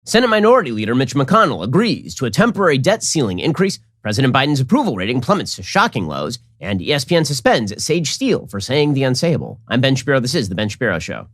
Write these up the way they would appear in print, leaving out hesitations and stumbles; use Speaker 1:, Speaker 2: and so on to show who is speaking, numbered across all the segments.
Speaker 1: Senate Minority Leader Mitch McConnell agrees to a temporary debt ceiling increase. President Biden's approval rating plummets to shocking lows. And ESPN suspends Sage Steele for saying the unsayable. I'm Ben Shapiro. This is The Ben Shapiro Show.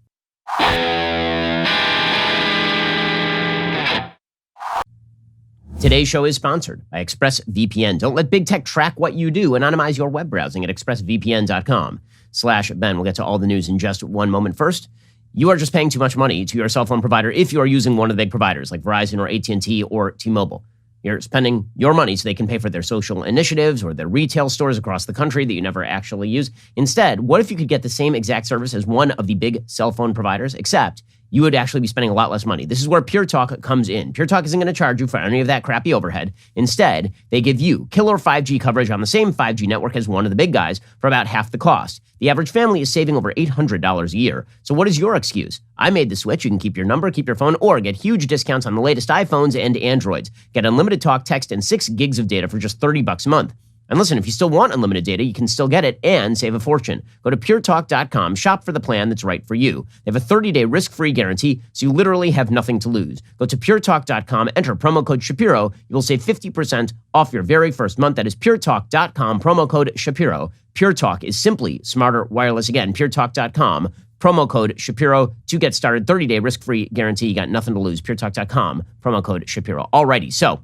Speaker 1: Today's show is sponsored by ExpressVPN. Don't let big tech track what you do. Anonymize your web browsing at expressvpn.com/Ben. We'll get to all the news in just one moment. First, you are just paying too much money to your cell phone provider if you are using one of the big providers like Verizon or AT&T or T-Mobile. You're spending your money so they can pay for their social initiatives or their retail stores across the country that you never actually use. Instead, what if you could get the same exact service as one of the big cell phone providers, except you would actually be spending a lot less money? This is where Pure Talk comes in. Pure Talk isn't going to charge you for any of that crappy overhead. Instead, they give you killer 5G coverage on the same 5G network as one of the big guys for about half the cost. The average family is saving over $800 a year. So what is your excuse? I made the switch. You can keep your number, keep your phone, or get huge discounts on the latest iPhones and Androids. Get unlimited talk, text, and 6 gigs of data for just $30 a month. And listen, if you still want unlimited data, you can still get it and save a fortune. Go to puretalk.com, shop for the plan that's right for you. They have a 30-day risk-free guarantee, so you literally have nothing to lose. Go to puretalk.com, enter promo code Shapiro. You will save 50% off your very first month. That is puretalk.com, promo code Shapiro. Pure Talk is simply smarter wireless. Again, puretalk.com, promo code Shapiro to get started. 30-day risk-free guarantee. You got nothing to lose. puretalk.com, promo code Shapiro. Alrighty, so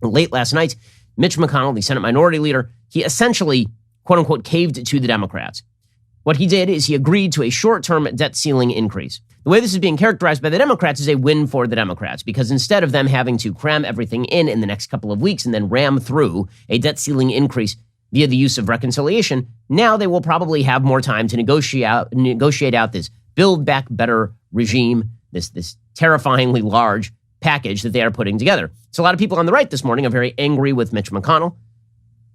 Speaker 1: late last night, Mitch McConnell, the Senate Minority Leader, he essentially, quote unquote, caved to the Democrats. What he did is he agreed to a short-term debt ceiling increase. The way this is being characterized by the Democrats is a win for the Democrats, because instead of them having to cram everything in the next couple of weeks and then ram through a debt ceiling increase via the use of reconciliation, now they will probably have more time to negotiate out this Build Back Better regime, this terrifyingly large package that they are putting together. So a lot of people on the right this morning are very angry with Mitch McConnell.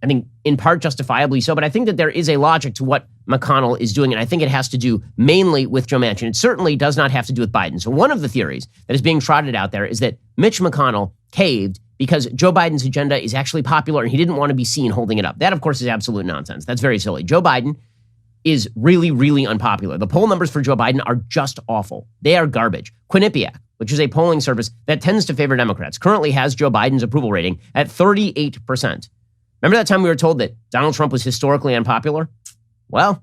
Speaker 1: I think in part justifiably so, but I think that there is a logic to what McConnell is doing, and I think it has to do mainly with Joe Manchin. It certainly does not have to do with Biden. So one of the theories that is being trotted out there is that Mitch McConnell caved because Joe Biden's agenda is actually popular and he didn't want to be seen holding it up. That, of course, is absolute nonsense. That's very silly. Joe Biden is really, really unpopular. The poll numbers for Joe Biden are just awful. They are garbage. Quinnipiac, which is a polling service that tends to favor Democrats, currently has Joe Biden's approval rating at 38%. Remember that time we were told that Donald Trump was historically unpopular? Well,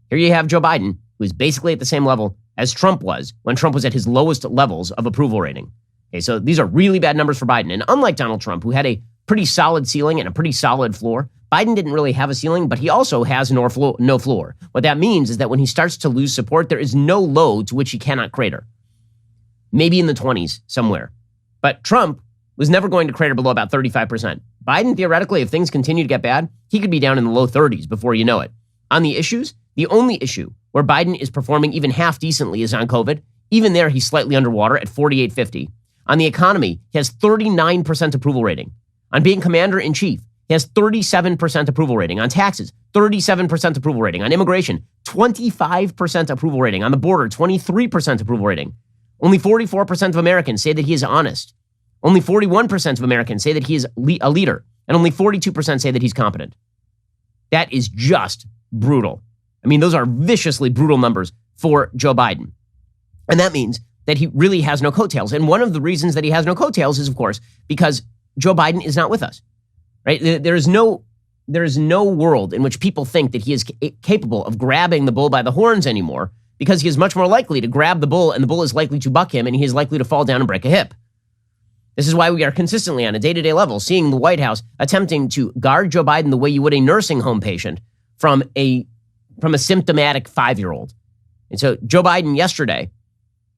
Speaker 1: here you have Joe Biden, who is basically at the same level as Trump was when Trump was at his lowest levels of approval rating. Okay, so these are really bad numbers for Biden. And unlike Donald Trump, who had a pretty solid ceiling and a pretty solid floor, Biden didn't really have a ceiling, but he also has no floor. What that means is that when he starts to lose support, there is no low to which he cannot crater. Maybe in the 20s somewhere. But Trump was never going to crater below about 35%. Biden, theoretically, if things continue to get bad, he could be down in the low 30s before you know it. On the issues, the only issue where Biden is performing even half decently is on COVID. Even there, he's slightly underwater at 48.50. On the economy, he has 39% approval rating. On being commander-in-chief, he has 37% approval rating. On taxes, 37% approval rating. On immigration, 25% approval rating. On the border, 23% approval rating. Only 44% of Americans say that he is honest. Only 41% of Americans say that he is a leader. And only 42% say that he's competent. That is just brutal. I mean, those are viciously brutal numbers for Joe Biden. And that means that he really has no coattails. And one of the reasons that he has no coattails is, of course, because Joe Biden is not with us. Right? There is no world in which people think that he is capable of grabbing the bull by the horns anymore, because he is much more likely to grab the bull and the bull is likely to buck him and he is likely to fall down and break a hip. This is why we are consistently on a day-to-day level seeing the White House attempting to guard Joe Biden the way you would a nursing home patient from a symptomatic 5-year-old. And so Joe Biden yesterday,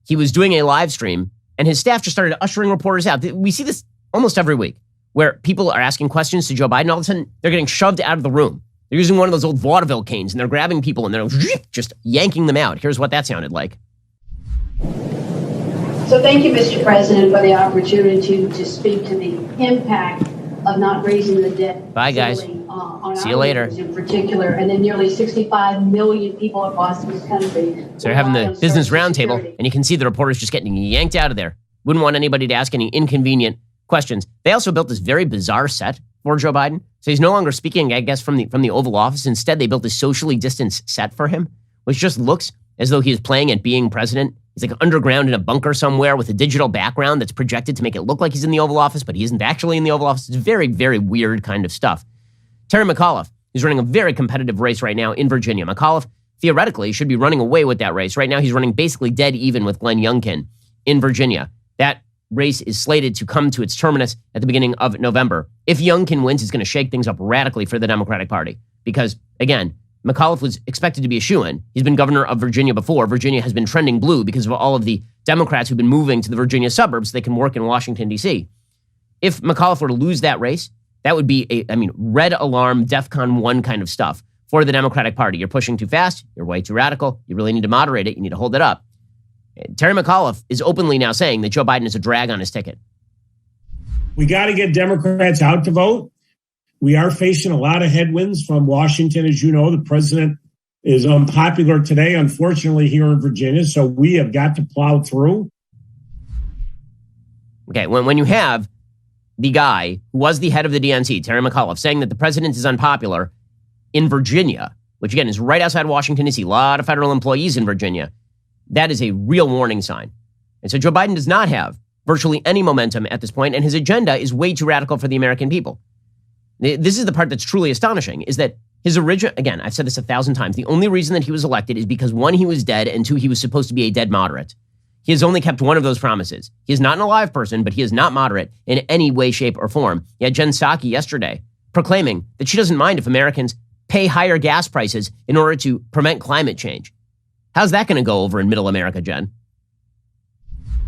Speaker 1: he was doing a live stream and his staff just started ushering reporters out. We see this almost every week where people are asking questions to Joe Biden. All of a sudden, they're getting shoved out of the room. They're using one of those old vaudeville canes and they're grabbing people and they're just yanking them out. Here's what that sounded like.
Speaker 2: So thank you, Mr. President, for the opportunity to speak to the impact of not raising the debt.
Speaker 1: Bye, guys.
Speaker 2: On
Speaker 1: See you later.
Speaker 2: In particular, and then nearly 65 million people across this country.
Speaker 1: So they're having the business roundtable, and you can see the reporters just getting yanked out of there. Wouldn't want anybody to ask any inconvenient questions. They also built this very bizarre set for Joe Biden. So he's no longer speaking, I guess, from the Oval Office. Instead, they built a socially distanced set for him, which just looks as though he is playing at being president He's like underground in a bunker somewhere with a digital background that's projected to make it look like he's in the Oval Office, but he isn't actually in the Oval Office. It's very, very weird kind of stuff. Terry McAuliffe is running a very competitive race right now in Virginia. McAuliffe, theoretically, should be running away with that race. Right now, he's running basically dead even with Glenn Youngkin in Virginia. That race is slated to come to its terminus at the beginning of November. If Youngkin wins, it's going to shake things up radically for the Democratic Party because, again, McAuliffe was expected to be a shoo-in. He's been governor of Virginia before. Virginia has been trending blue because of all of the Democrats who've been moving to the Virginia suburbs so they can work in Washington, D.C. If McAuliffe were to lose that race, that would be red alarm, DEFCON 1 kind of stuff for the Democratic Party. You're pushing too fast. You're way too radical. You really need to moderate it. You need to hold it up. Terry McAuliffe is openly now saying that Joe Biden is a drag on his ticket.
Speaker 3: We got to get Democrats out to vote. We are facing a lot of headwinds from Washington. As you know, the president is unpopular today, unfortunately, here in Virginia. So we have got to plow through.
Speaker 1: Okay, when you have the guy who was the head of the DNC, Terry McAuliffe, saying that the president is unpopular in Virginia, which again is right outside Washington, D.C., a lot of federal employees in Virginia, that is a real warning sign. And so Joe Biden does not have virtually any momentum at this point, and his agenda is way too radical for the American people. This is the part that's truly astonishing, is that his original, again, I've said this 1,000 times, the only reason that he was elected is because, one, he was dead, and two, he was supposed to be a dead moderate. He has only kept one of those promises. He is not an alive person, but he is not moderate in any way, shape, or form. He had Jen Psaki yesterday proclaiming that she doesn't mind if Americans pay higher gas prices in order to prevent climate change. How's that going to go over in middle America, Jen?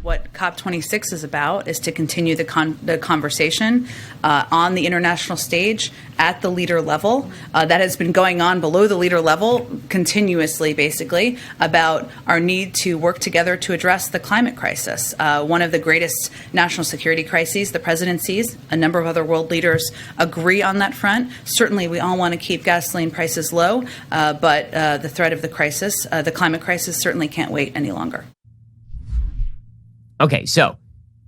Speaker 4: What COP26 is about is to continue the conversation on the international stage at the leader level. That has been going on below the leader level continuously, basically, about our need to work together to address the climate crisis. One of the greatest national security crises the president sees. A number of other world leaders agree on that front. Certainly, we all want to keep gasoline prices low, but the threat of the crisis, the climate crisis, certainly can't wait any longer.
Speaker 1: Okay, so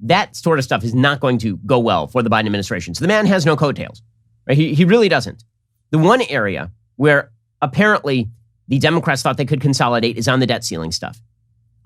Speaker 1: that sort of stuff is not going to go well for the Biden administration. So the man has no coattails, right? He really doesn't. The one area where apparently the Democrats thought they could consolidate is on the debt ceiling stuff.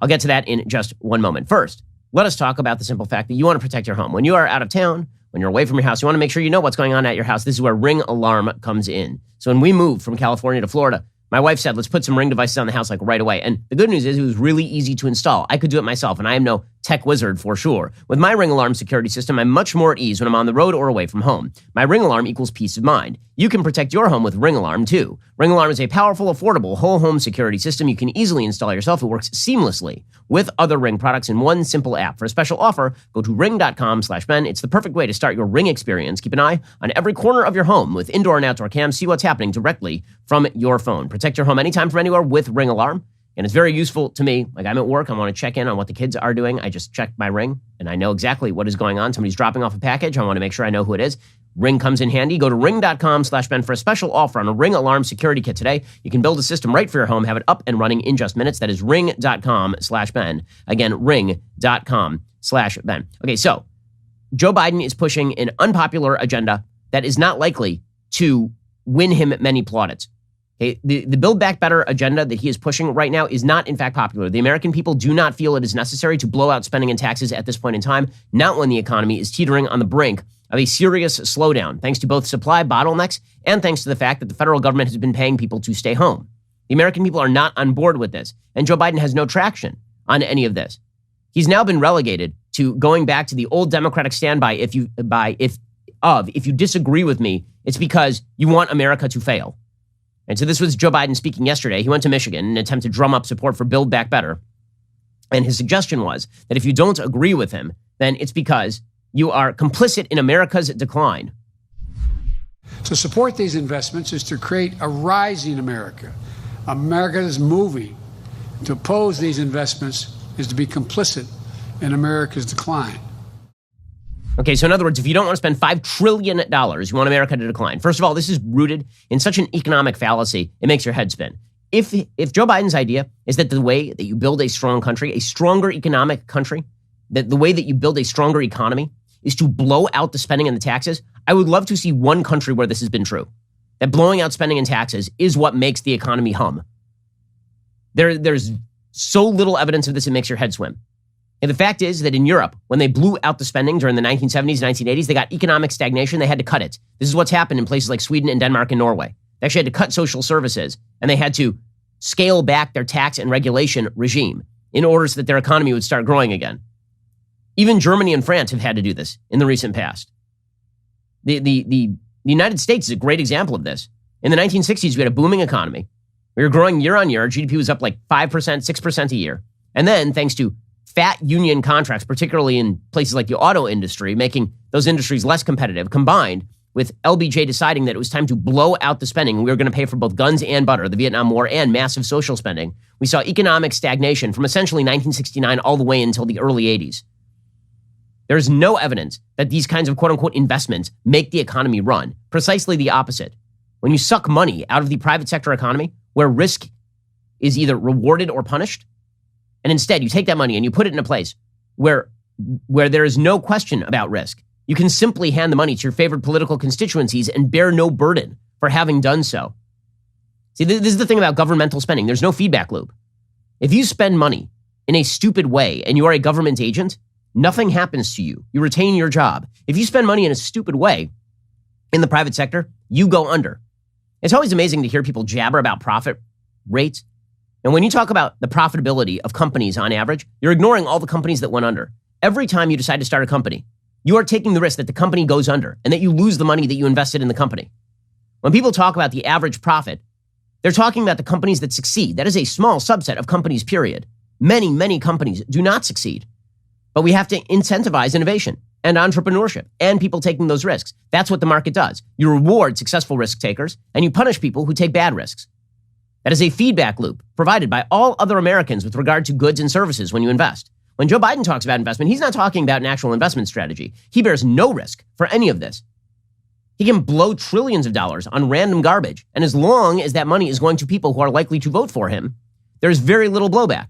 Speaker 1: I'll get to that in just one moment. First, let us talk about the simple fact that you want to protect your home. When you are out of town, when you're away from your house, you want to make sure you know what's going on at your house. This is where Ring Alarm comes in. So when we moved from California to Florida, my wife said, let's put some Ring devices on the house like right away. And the good news is it was really easy to install. I could do it myself, and I am no tech wizard for sure. With my Ring Alarm security system, I'm much more at ease when I'm on the road or away from home. My Ring Alarm equals peace of mind. You can protect your home with Ring Alarm too. Ring Alarm is a powerful, affordable, whole home security system you can easily install yourself. It works seamlessly with other Ring products in one simple app. For a special offer, go to ring.com/Ben. It's the perfect way to start your Ring experience. Keep an eye on every corner of your home with indoor and outdoor cams. See what's happening directly from your phone. Protect your home anytime from anywhere with Ring Alarm. And it's very useful to me. Like I'm at work, I want to check in on what the kids are doing. I just check my Ring and I know exactly what is going on. Somebody's dropping off a package. I want to make sure I know who it is. Ring comes in handy. Go to ring.com/Ben for a special offer on a Ring Alarm security kit today. You can build a system right for your home, have it up and running in just minutes. That is ring.com/Ben. Again, ring.com/Ben. Okay, so Joe Biden is pushing an unpopular agenda that is not likely to win him many plaudits. Okay, the Build Back Better agenda that he is pushing right now is not, in fact, popular. The American people do not feel it is necessary to blow out spending and taxes at this point in time, not when the economy is teetering on the brink of a serious slowdown, thanks to both supply bottlenecks and thanks to the fact that the federal government has been paying people to stay home. The American people are not on board with this, and Joe Biden has no traction on any of this. He's now been relegated to going back to the old Democratic standby. If you disagree with me, it's because you want America to fail. And so this was Joe Biden speaking yesterday. He went to Michigan in an attempt to drum up support for Build Back Better. And his suggestion was that if you don't agree with him, then it's because you are complicit in America's decline.
Speaker 5: To support these investments is to create a rising America. America is moving. To oppose these investments is to be complicit in America's decline.
Speaker 1: Okay, so in other words, if you don't want to spend $5 trillion, you want America to decline. First of all, this is rooted in such an economic fallacy, it makes your head spin. If Joe Biden's idea is that the way that you build a strong country, a stronger economic country, that the way that you build a stronger economy is to blow out the spending and the taxes, I would love to see one country where this has been true. That blowing out spending and taxes is what makes the economy hum. There's so little evidence of this, it makes your head swim. And the fact is that in Europe, when they blew out the spending during the 1970s, 1980s, they got economic stagnation. They had to cut it. This is what's happened in places like Sweden and Denmark and Norway. They actually had to cut social services, and they had to scale back their tax and regulation regime in order so that their economy would start growing again. Even Germany and France have had to do this in the recent past. The United States is a great example of this. In the 1960s, we had a booming economy. We were growing year on year. Our GDP was up like 5%, 6% a year. And then, thanks to fat union contracts, particularly in places like the auto industry, making those industries less competitive, combined with LBJ deciding that it was time to blow out the spending. We were going to pay for both guns and butter, the Vietnam War, and massive social spending. We saw economic stagnation from essentially 1969 all the way until the early 80s. There's no evidence that these kinds of quote-unquote investments make the economy run. Precisely the opposite. When you suck money out of the private sector economy, where risk is either rewarded or punished, and instead you take that money and you put it in a place where there is no question about risk, you can simply hand the money to your favorite political constituencies and bear no burden for having done so. See, this is the thing about governmental spending. There's no feedback loop. If you spend money in a stupid way and you are a government agent, nothing happens to you. You retain your job. If you spend money in a stupid way in the private sector, you go under. It's always amazing to hear people jabber about profit rates. And when you talk about the profitability of companies on average, you're ignoring all the companies that went under. Every time you decide to start a company, you are taking the risk that the company goes under and that you lose the money that you invested in the company. When people talk about the average profit, they're talking about the companies that succeed. That is a small subset of companies, period. Many, many companies do not succeed. But we have to incentivize innovation and entrepreneurship and people taking those risks. That's what the market does. You reward successful risk takers and you punish people who take bad risks. That is a feedback loop provided by all other Americans with regard to goods and services when you invest. When Joe Biden talks about investment, he's not talking about an actual investment strategy. He bears no risk for any of this. He can blow trillions of dollars on random garbage. And as long as that money is going to people who are likely to vote for him, there's very little blowback.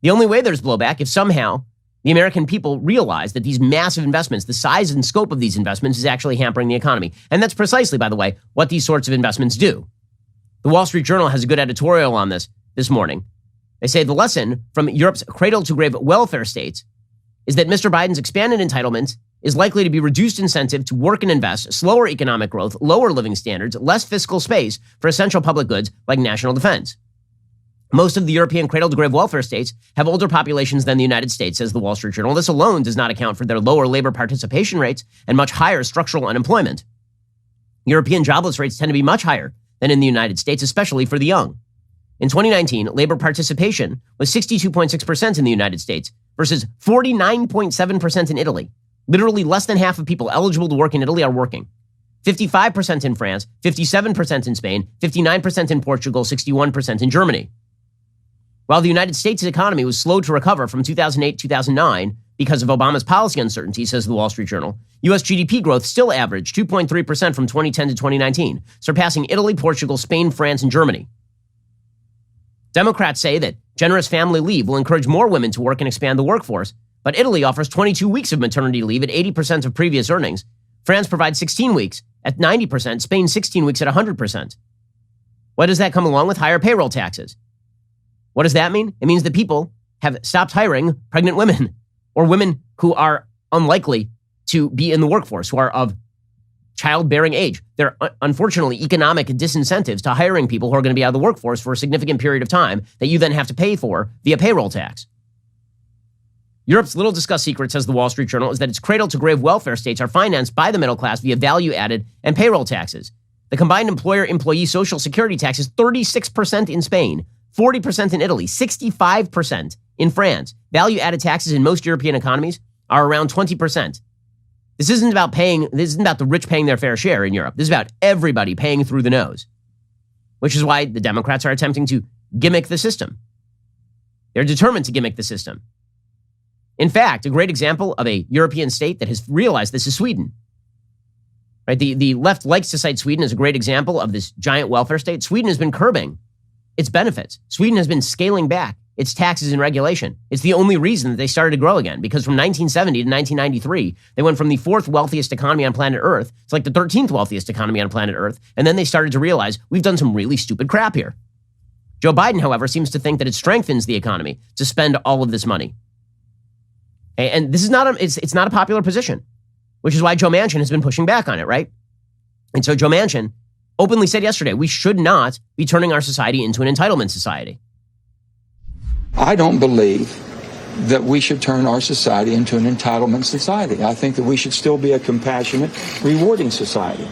Speaker 1: The only way there's blowback if somehow the American people realize that these massive investments, the size and scope of these investments is actually hampering the economy. And that's precisely, by the way, what these sorts of investments do. The Wall Street Journal has a good editorial on this morning. They say the lesson from Europe's cradle-to-grave welfare states is that Mr. Biden's expanded entitlements is likely to be reduced incentive to work and invest, slower economic growth, lower living standards, less fiscal space for essential public goods like national defense. Most of the European cradle-to-grave welfare states have older populations than the United States, says the Wall Street Journal. This alone does not account for their lower labor participation rates and much higher structural unemployment. European jobless rates tend to be much higher than in the United States, especially for the young. In 2019, labor participation was 62.6% in the United States versus 49.7% in Italy. Literally less than half of people eligible to work in Italy are working. 55% in France, 57% in Spain, 59% in Portugal, 61% in Germany. While the United States' economy was slow to recover from 2008-2009 because of Obama's policy uncertainty, says the Wall Street Journal, U.S. GDP growth still averaged 2.3% from 2010 to 2019, surpassing Italy, Portugal, Spain, France, and Germany. Democrats say that generous family leave will encourage more women to work and expand the workforce, but Italy offers 22 weeks of maternity leave at 80% of previous earnings. France provides 16 weeks at 90%, Spain 16 weeks at 100%. What does that come along with? Higher payroll taxes. What does that mean? It means that people have stopped hiring pregnant women or women who are unlikely to be in the workforce, who are of childbearing age. There are, unfortunately, economic disincentives to hiring people who are going to be out of the workforce for a significant period of time that you then have to pay for via payroll tax. Europe's little discussed secret, says the Wall Street Journal, is that its cradle-to-grave welfare states are financed by the middle class via value-added and payroll taxes. The combined employer-employee social security tax is 36% in Spain, 40% in Italy, 65% in France. Value-added taxes in most European economies are around 20%. This isn't about the rich paying their fair share in Europe. This is about everybody paying through the nose, which is why the Democrats are attempting to gimmick the system. They're determined to gimmick the system. In fact, a great example of a European state that has realized this is Sweden. Right? The left likes to cite Sweden as a great example of this giant welfare state. Sweden has been curbing its benefits. Sweden has been scaling back its taxes and regulation. It's the only reason that they started to grow again, because from 1970 to 1993, they went from the fourth wealthiest economy on planet Earth to like the 13th wealthiest economy on planet Earth. And then they started to realize we've done some really stupid crap here. Joe Biden, however, seems to think that it strengthens the economy to spend all of this money. And this is it's not a popular position, which is why Joe Manchin has been pushing back on it, right? And so Joe Manchin openly said yesterday, we should not be turning our society into an entitlement society.
Speaker 6: I don't believe that we should turn our society into an entitlement society. I think that we should still be a compassionate, rewarding society.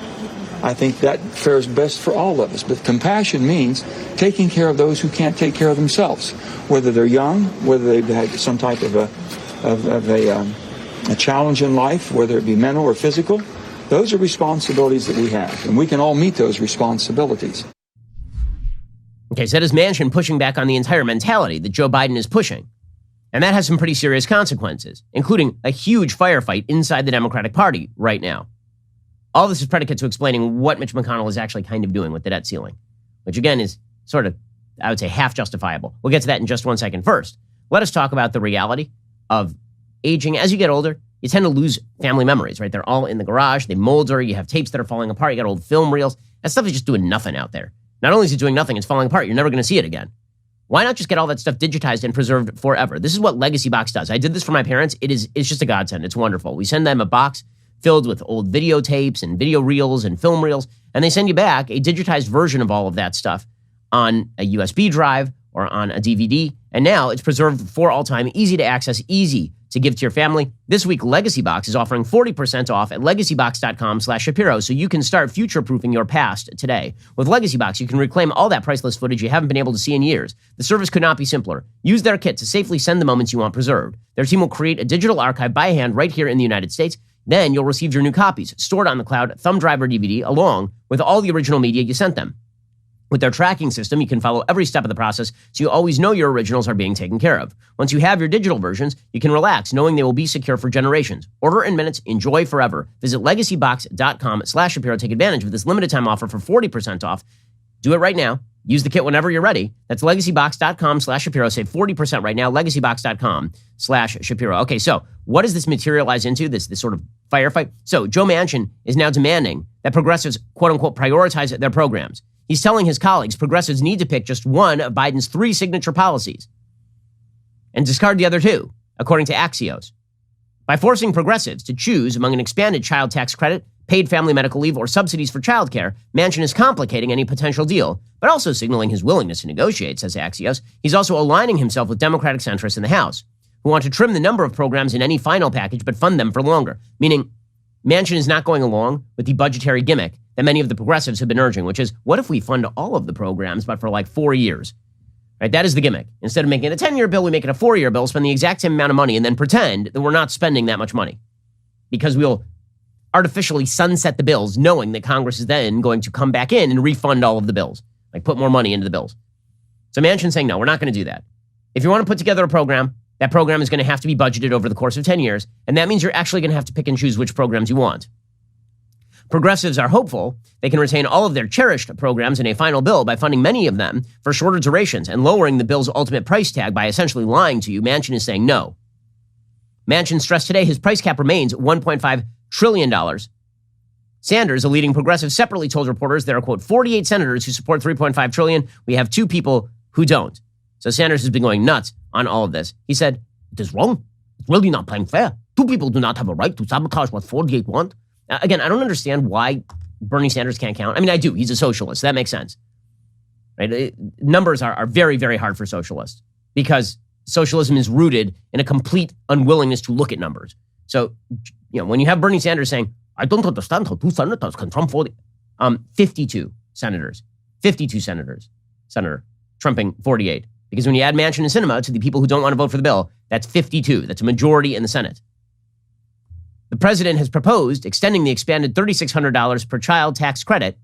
Speaker 6: I think that fares best for all of us. But compassion means taking care of those who can't take care of themselves, whether they're young, whether they've had some type of a challenge in life, whether it be mental or physical. Those are responsibilities that we have, and we can all meet those responsibilities.
Speaker 1: Okay, so that is Manchin pushing back on the entire mentality that Joe Biden is pushing. And that has some pretty serious consequences, including a huge firefight inside the Democratic Party right now. All this is predicate to explaining what Mitch McConnell is actually kind of doing with the debt ceiling, which again is sort of, I would say, half justifiable. We'll get to that in just 1 second. First, let us talk about the reality of aging. As you get older, you tend to lose family memories, right? They're all in the garage. They molder. You have tapes that are falling apart. You got old film reels. That stuff is just doing nothing out there. Not only is it doing nothing, it's falling apart. You're never going to see it again. Why not just get all that stuff digitized and preserved forever? This is what Legacy Box does. I did this for my parents. It's just a godsend. It's wonderful. We send them a box filled with old videotapes and video reels and film reels, and they send you back a digitized version of all of that stuff on a USB drive or on a DVD, and now it's preserved for all time, easy to access, easy to give to your family. This week, Legacy Box is offering 40% off at legacybox.com/Shapiro, so you can start future-proofing your past today. With Legacy Box, you can reclaim all that priceless footage you haven't been able to see in years. The service could not be simpler. Use their kit to safely send the moments you want preserved. Their team will create a digital archive by hand right here in the United States. Then you'll receive your new copies, stored on the cloud, thumb drive or DVD, along with all the original media you sent them. With their tracking system, you can follow every step of the process, so you always know your originals are being taken care of. Once you have your digital versions, you can relax knowing they will be secure for generations. Order in minutes, enjoy forever. Visit legacybox.com/Shapiro. Take advantage of this limited time offer for 40% off. Do it right now. Use the kit whenever you're ready. That's legacybox.com/Shapiro. Save 40% right now. Legacybox.com/Shapiro. Okay, so what does this materialize into, this sort of firefight? So Joe Manchin is now demanding that progressives, quote unquote, prioritize their programs. He's telling his colleagues progressives need to pick just one of Biden's 3 signature policies and discard the other 2, according to Axios. By forcing progressives to choose among an expanded child tax credit, paid family medical leave, or subsidies for childcare, Manchin is complicating any potential deal, but also signaling his willingness to negotiate, says Axios. He's also aligning himself with Democratic centrists in the House, who want to trim the number of programs in any final package but fund them for longer, meaning Manchin is not going along with the budgetary gimmick that many of the progressives have been urging, which is, what if we fund all of the programs, but for like 4 years? Right? That is the gimmick. Instead of making it a 10-year bill, we make it a 4-year bill, spend the exact same amount of money, and then pretend that we're not spending that much money. Because we'll artificially sunset the bills, knowing that Congress is then going to come back in and refund all of the bills, like put more money into the bills. So Manchin's saying, no, we're not going to do that. If you want to put together a program, that program is going to have to be budgeted over the course of 10 years, and that means you're actually going to have to pick and choose which programs you want. Progressives are hopeful they can retain all of their cherished programs in a final bill by funding many of them for shorter durations and lowering the bill's ultimate price tag by essentially lying to you. Manchin is saying no. Manchin stressed today his price cap remains $1.5 trillion. Sanders, a leading progressive, separately told reporters there are, quote, 48 senators who support $3.5 trillion. We have 2 people who don't. So Sanders has been going nuts on all of this. He said, it is wrong. It's really not playing fair. 2 people do not have a right to sabotage what 48 want. Again, I don't understand why Bernie Sanders can't count. I mean, I do. He's a socialist. So that makes sense. Right? Numbers are very, very hard for socialists because socialism is rooted in a complete unwillingness to look at numbers. So, when you have Bernie Sanders saying, I don't understand how 2 senators can trump 40, 52 senators, Senator, trumping 48. Because when you add Manchin and Sinema to the people who don't want to vote for the bill, that's 52. That's a majority in the Senate. The president has proposed extending the expanded $3,600 per child tax credit,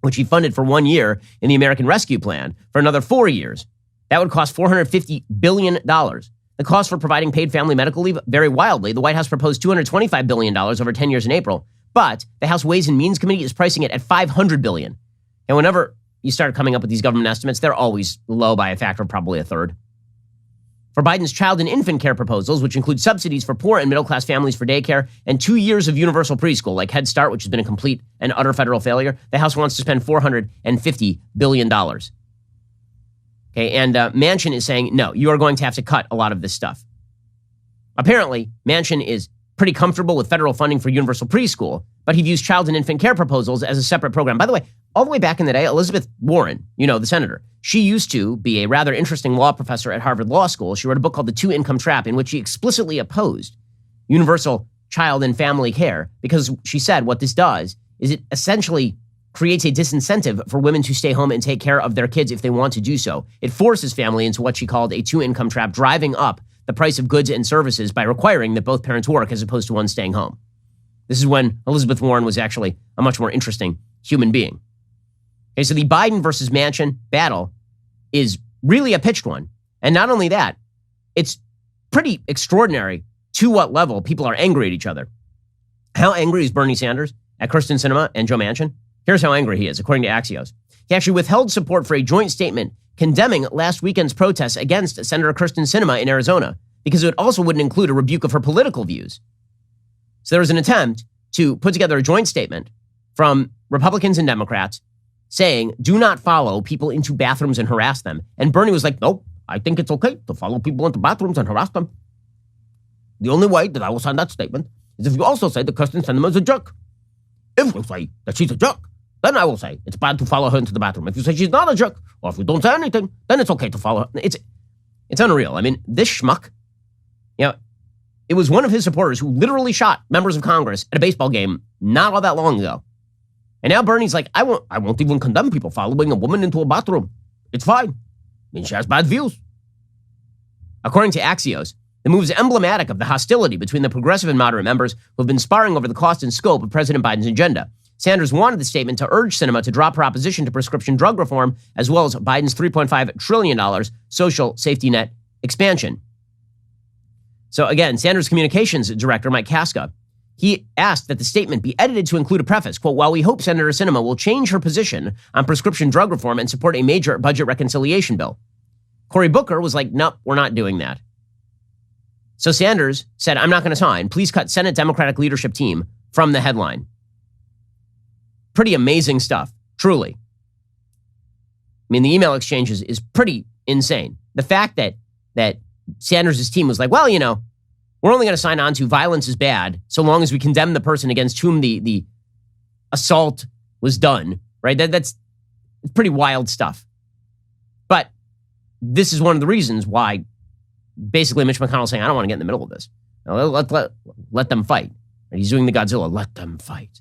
Speaker 1: which he funded for 1 year in the American Rescue Plan, for another 4 years. That would cost $450 billion. The cost for providing paid family medical leave vary wildly. The White House proposed $225 billion over 10 years in April, but the House Ways and Means Committee is pricing it at $500 billion. And whenever you start coming up with these government estimates, they're always low by a factor of probably a third. For Biden's child and infant care proposals, which include subsidies for poor and middle-class families for daycare and 2 years of universal preschool, like Head Start, which has been a complete and utter federal failure, the House wants to spend $450 billion. Okay, and Manchin is saying, no, you are going to have to cut a lot of this stuff. Apparently, Manchin is pretty comfortable with federal funding for universal preschool, but he views child and infant care proposals as a separate program. By the way, all the way back in the day, Elizabeth Warren, the senator, she used to be a rather interesting law professor at Harvard Law School. She wrote a book called The Two-Income Trap, in which she explicitly opposed universal child and family care because she said what this does is it essentially creates a disincentive for women to stay home and take care of their kids if they want to do so. It forces family into what she called a two-income trap, driving up the price of goods and services by requiring that both parents work as opposed to one staying home. This is when Elizabeth Warren was actually a much more interesting human being. Okay, so the Biden versus Manchin battle is really a pitched one. And not only that, it's pretty extraordinary to what level people are angry at each other. How angry is Bernie Sanders at Kyrsten Sinema and Joe Manchin? Here's how angry he is, according to Axios. He actually withheld support for a joint statement condemning last weekend's protests against Senator Kyrsten Sinema in Arizona because it also wouldn't include a rebuke of her political views. So there was an attempt to put together a joint statement from Republicans and Democrats saying, do not follow people into bathrooms and harass them. And Bernie was like, nope, I think it's okay to follow people into bathrooms and harass them. The only way that I will sign that statement is if you also say that Kyrsten Sinema is a jerk. If you say that she's a jerk, then I will say it's bad to follow her into the bathroom. If you say she's not a jerk, or if you don't say anything, then it's okay to follow her. It's unreal. I mean, this schmuck, it was one of his supporters who literally shot members of Congress at a baseball game not all that long ago. And now Bernie's like, I won't even condemn people following a woman into a bathroom. It's fine. I mean, she has bad views. According to Axios, the move is emblematic of the hostility between the progressive and moderate members who have been sparring over the cost and scope of President Biden's agenda. Sanders wanted the statement to urge Sinema to drop her opposition to prescription drug reform, as well as Biden's $3.5 trillion social safety net expansion. So again, Sanders' communications director, Mike Casca, he asked that the statement be edited to include a preface, quote, while we hope Senator Sinema will change her position on prescription drug reform and support a major budget reconciliation bill. Cory Booker was like, nope, we're not doing that. So Sanders said, I'm not going to sign. Please cut Senate Democratic leadership team from the headline. Pretty amazing stuff, truly. I mean, the email exchanges is pretty insane. The fact that Sanders' team was like, well, we're only going to sign on to violence is bad so long as we condemn the person against whom the assault was done, right? That's pretty wild stuff. But this is one of the reasons why basically Mitch McConnell is saying, I don't want to get in the middle of this. Let them fight. He's doing the Godzilla, let them fight.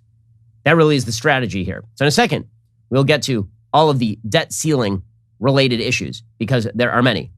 Speaker 1: That really is the strategy here. So in a second, we'll get to all of the debt ceiling related issues because there are many.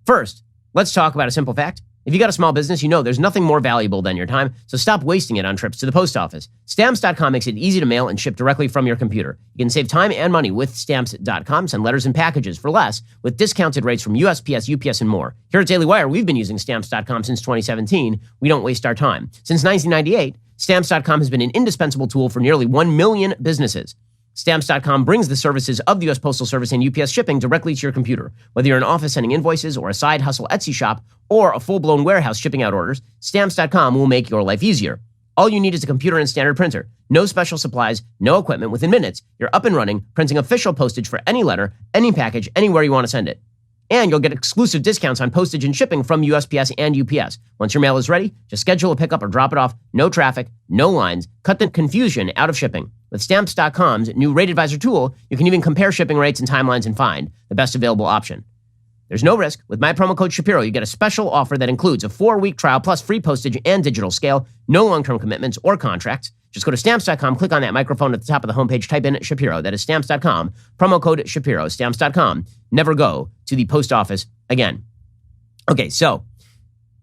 Speaker 1: First, let's talk about a simple fact. If you got a small business, there's nothing more valuable than your time, so stop wasting it on trips to the post office. Stamps.com makes it easy to mail and ship directly from your computer. You can save time and money with Stamps.com. Send letters and packages for less with discounted rates from USPS, UPS, and more. Here at Daily Wire, we've been using Stamps.com since 2017. We don't waste our time. Since 1998, Stamps.com has been an indispensable tool for nearly 1 million businesses. Stamps.com brings the services of the U.S. Postal Service and UPS shipping directly to your computer. Whether you're an office sending invoices or a side hustle Etsy shop or a full-blown warehouse shipping out orders, Stamps.com will make your life easier. All you need is a computer and standard printer. No special supplies, no equipment. Within minutes, you're up and running, printing official postage for any letter, any package, anywhere you want to send it. And you'll get exclusive discounts on postage and shipping from USPS and UPS. Once your mail is ready, just schedule a pickup or drop it off. No traffic, no lines. Cut the confusion out of shipping. With Stamps.com's new Rate Advisor tool, you can even compare shipping rates and timelines and find the best available option. There's no risk. With my promo code Shapiro, you get a special offer that includes a 4-week trial plus free postage and digital scale, no long-term commitments or contracts. Just go to Stamps.com, click on that microphone at the top of the homepage, type in Shapiro. That is Stamps.com, promo code Shapiro, Stamps.com. Never go to the post office again. Okay, so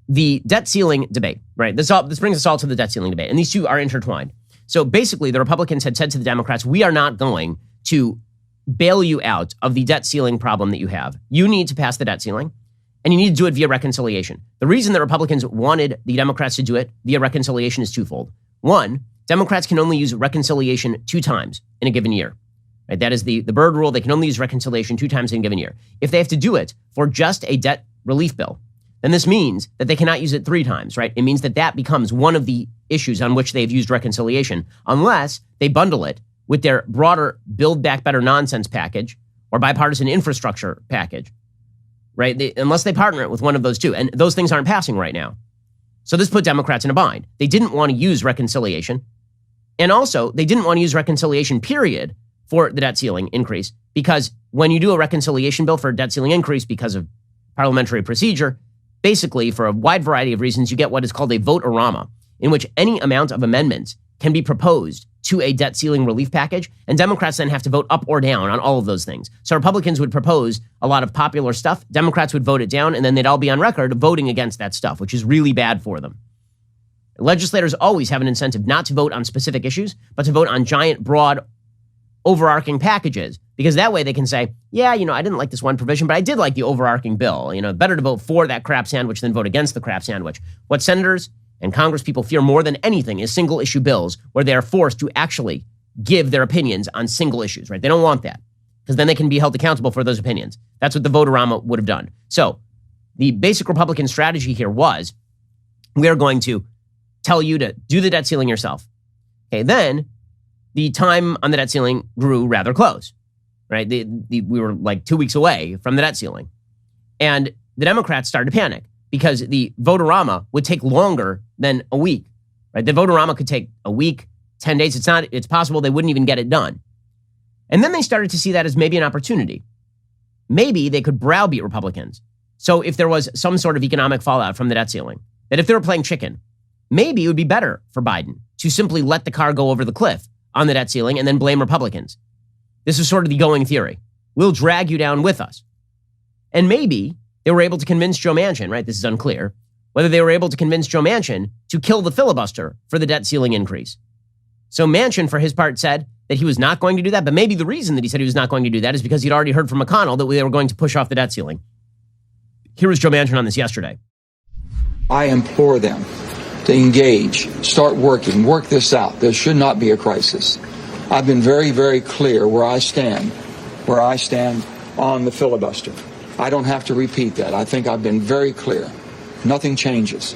Speaker 1: the debt ceiling debate, right? This brings us all to the debt ceiling debate, and these two are intertwined. So basically, the Republicans had said to the Democrats, we are not going to bail you out of the debt ceiling problem that you have. You need to pass the debt ceiling, and you need to do it via reconciliation. The reason the Republicans wanted the Democrats to do it via reconciliation is twofold. One, Democrats can only use reconciliation 2 times in a given year. Right? That is the Byrd rule. They can only use reconciliation 2 times in a given year. If they have to do it for just a debt relief bill, then this means that they cannot use it 3 times, right? It means that becomes one of the issues on which they've used reconciliation, unless they bundle it with their broader Build Back Better nonsense package, or bipartisan infrastructure package, right? Unless they partner it with one of those two. And those things aren't passing right now. So this put Democrats in a bind. They didn't want to use reconciliation. And also, they didn't want to use reconciliation, period, for the debt ceiling increase. Because when you do a reconciliation bill for a debt ceiling increase because of parliamentary procedure, basically, for a wide variety of reasons, you get what is called a vote-orama, in which any amount of amendments can be proposed to a debt ceiling relief package, and Democrats then have to vote up or down on all of those things. So Republicans would propose a lot of popular stuff, Democrats would vote it down, and then they'd all be on record voting against that stuff, which is really bad for them. Legislators always have an incentive not to vote on specific issues, but to vote on giant, broad, overarching packages, because that way they can say, yeah, I didn't like this one provision, but I did like the overarching bill. Better to vote for that crap sandwich than vote against the crap sandwich. What senators and Congress people fear more than anything is single issue bills where they are forced to actually give their opinions on single issues, right? They don't want that because then they can be held accountable for those opinions. That's what the vote-orama would have done. So the basic Republican strategy here was, we are going to tell you to do the debt ceiling yourself. Okay, then the time on the debt ceiling grew rather close, right? We were like 2 weeks away from the debt ceiling. And the Democrats started to panic because the vote-orama would take longer than a week, right? The vote-orama could take a week, 10 days. It's possible they wouldn't even get it done. And then they started to see that as maybe an opportunity. Maybe they could browbeat Republicans. So if there was some sort of economic fallout from the debt ceiling, that if they were playing chicken, maybe it would be better for Biden to simply let the car go over the cliff on the debt ceiling and then blame Republicans. This is sort of the going theory. We'll drag you down with us. And maybe they were able to convince Joe Manchin, right? This is unclear, whether they were able to convince Joe Manchin to kill the filibuster for the debt ceiling increase. So Manchin, for his part, said that he was not going to do that, but maybe the reason that he said he was not going to do that is because he'd already heard from McConnell that they were going to push off the debt ceiling. Here was Joe Manchin on this yesterday.
Speaker 6: I implore them to engage, start working, work this out. There should not be a crisis. I've been very, very clear where I stand on the filibuster. I don't have to repeat that. I think I've been very clear. Nothing changes.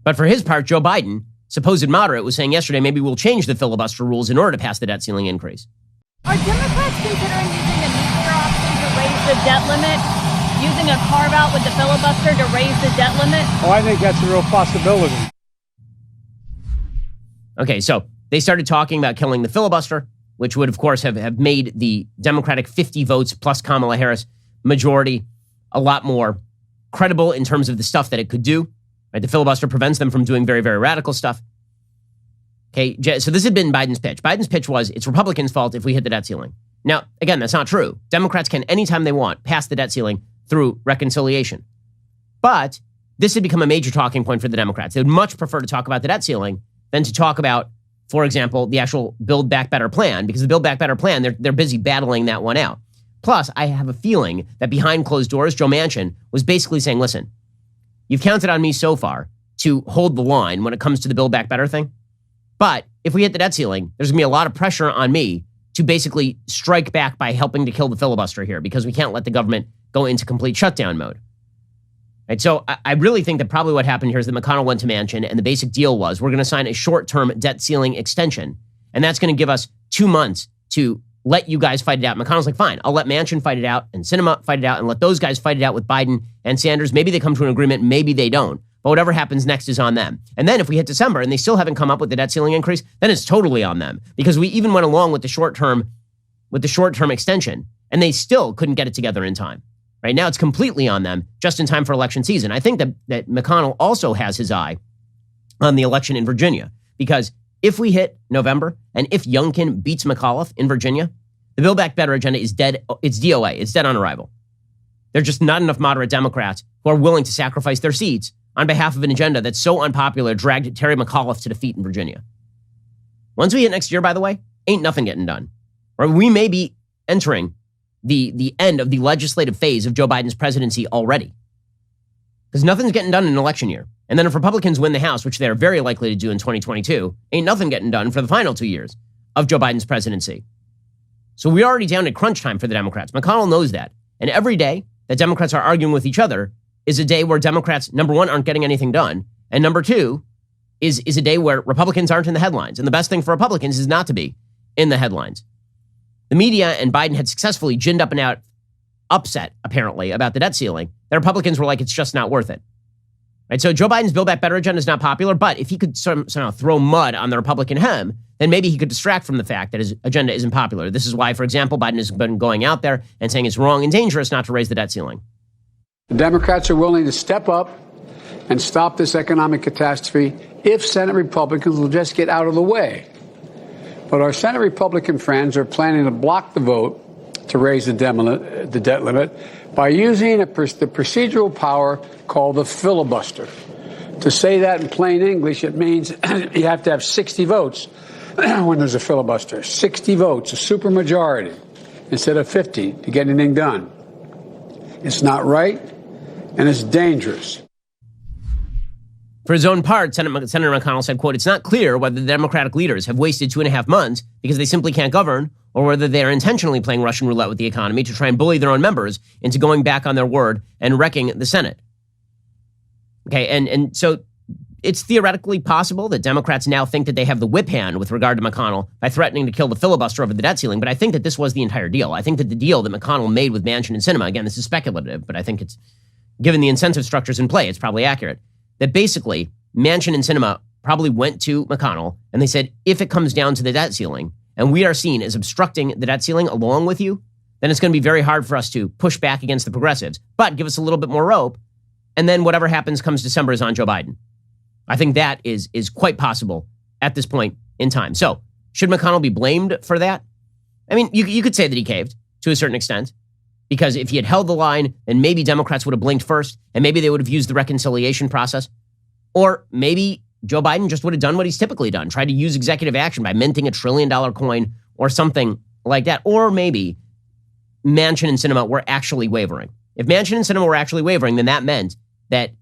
Speaker 1: But for his part, Joe Biden, supposed moderate, was saying yesterday maybe we'll change the filibuster rules in order to pass the debt ceiling increase.
Speaker 7: Are Democrats considering using a nuclear option to raise the debt limit? Using a carve-out with the filibuster to raise the debt limit?
Speaker 5: Oh, I think that's a real possibility.
Speaker 1: Okay, so they started talking about killing the filibuster, which would, of course, have made the Democratic 50 votes plus Kamala Harris majority a lot more credible in terms of the stuff that it could do. Right? The filibuster prevents them from doing very, very radical stuff. Okay, so this had been Biden's pitch. Biden's pitch was, it's Republicans' fault if we hit the debt ceiling. Now, again, that's not true. Democrats can, anytime they want, pass the debt ceiling through reconciliation. But this had become a major talking point for the Democrats. They would much prefer to talk about the debt ceiling than to talk about, for example, the actual Build Back Better plan, because the Build Back Better plan, they're busy battling that one out. Plus, I have a feeling that behind closed doors, Joe Manchin was basically saying, listen, you've counted on me so far to hold the line when it comes to the Build Back Better thing. But if we hit the debt ceiling, there's going to be a lot of pressure on me to basically strike back by helping to kill the filibuster here, because we can't let the government go into complete shutdown mode. Right, so I really think that probably what happened here is that McConnell went to Manchin, and the basic deal was we're going to sign a short-term debt ceiling extension, and that's going to give us 2 months to let you guys fight it out. McConnell's like, fine, I'll let Manchin fight it out and Sinema fight it out and let those guys fight it out with Biden and Sanders. Maybe they come to an agreement, maybe they don't. But whatever happens next is on them. And then if we hit December and they still haven't come up with the debt ceiling increase, then it's totally on them, because we even went along with the short-term extension, and they still couldn't get it together in time. Right now, it's completely on them, just in time for election season. I think that McConnell also has his eye on the election in Virginia, because if we hit November and if Youngkin beats McAuliffe in Virginia, the Build Back Better agenda is dead. It's DOA. It's dead on arrival. There are just not enough moderate Democrats who are willing to sacrifice their seats on behalf of an agenda that's so unpopular, dragged Terry McAuliffe to defeat in Virginia. Once we hit next year, by the way, ain't nothing getting done. Or we may be entering the end of the legislative phase of Joe Biden's presidency already, because nothing's getting done in an election year. And then if Republicans win the House, which they're very likely to do in 2022, ain't nothing getting done for the final 2 years of Joe Biden's presidency. So we're already down to crunch time for the Democrats. McConnell knows that. And every day that Democrats are arguing with each other is a day where Democrats, number one, aren't getting anything done. And number two, is a day where Republicans aren't in the headlines. And the best thing for Republicans is not to be in the headlines. the media and Biden had successfully ginned up and out, upset, apparently, about the debt ceiling, the Republicans were like, it's just not worth it. Right? So Joe Biden's Build Back Better agenda is not popular, but if he could somehow throw mud on the Republican hem, then maybe he could distract from the fact that his agenda isn't popular. This is why, for example, Biden has been going out there and saying it's wrong and dangerous not to raise the debt ceiling.
Speaker 5: The Democrats are willing to step up and stop this economic catastrophe if Senate Republicans will just get out of the way. But our Senate Republican friends are planning to block the vote to raise the debt limit by using the procedural power called the filibuster. To say that in plain English, it means you have to have 60 votes when there's a filibuster. 60 votes, a supermajority, instead of 50 to get anything done. It's not right, and it's dangerous.
Speaker 1: For his own part, Senator McConnell said, quote, it's not clear whether the Democratic leaders have wasted 2.5 months because they simply can't govern, or whether they are intentionally playing Russian roulette with the economy to try and bully their own members into going back on their word and wrecking the Senate. Okay, and so it's theoretically possible that Democrats now think that they have the whip hand with regard to McConnell by threatening to kill the filibuster over the debt ceiling, but I think that this was the entire deal. I think that the deal that McConnell made with Manchin and Sinema, again, this is speculative, but I think it's, given the incentive structures in play, it's probably accurate, that basically Manchin and Sinema probably went to McConnell and they said, if it comes down to the debt ceiling and we are seen as obstructing the debt ceiling along with you, then it's going to be very hard for us to push back against the progressives, but give us a little bit more rope. And then whatever happens comes December is on Joe Biden. I think that is quite possible at this point in time. So should McConnell be blamed for that? I mean, you could say that he caved to a certain extent, because if he had held the line, then maybe Democrats would have blinked first, and maybe they would have used the reconciliation process. Or maybe Joe Biden just would have done what he's typically done, tried to use executive action by minting $1 trillion coin or something like that. Or maybe Manchin and Sinema were actually wavering. If Manchin and Sinema were actually wavering, then that meant that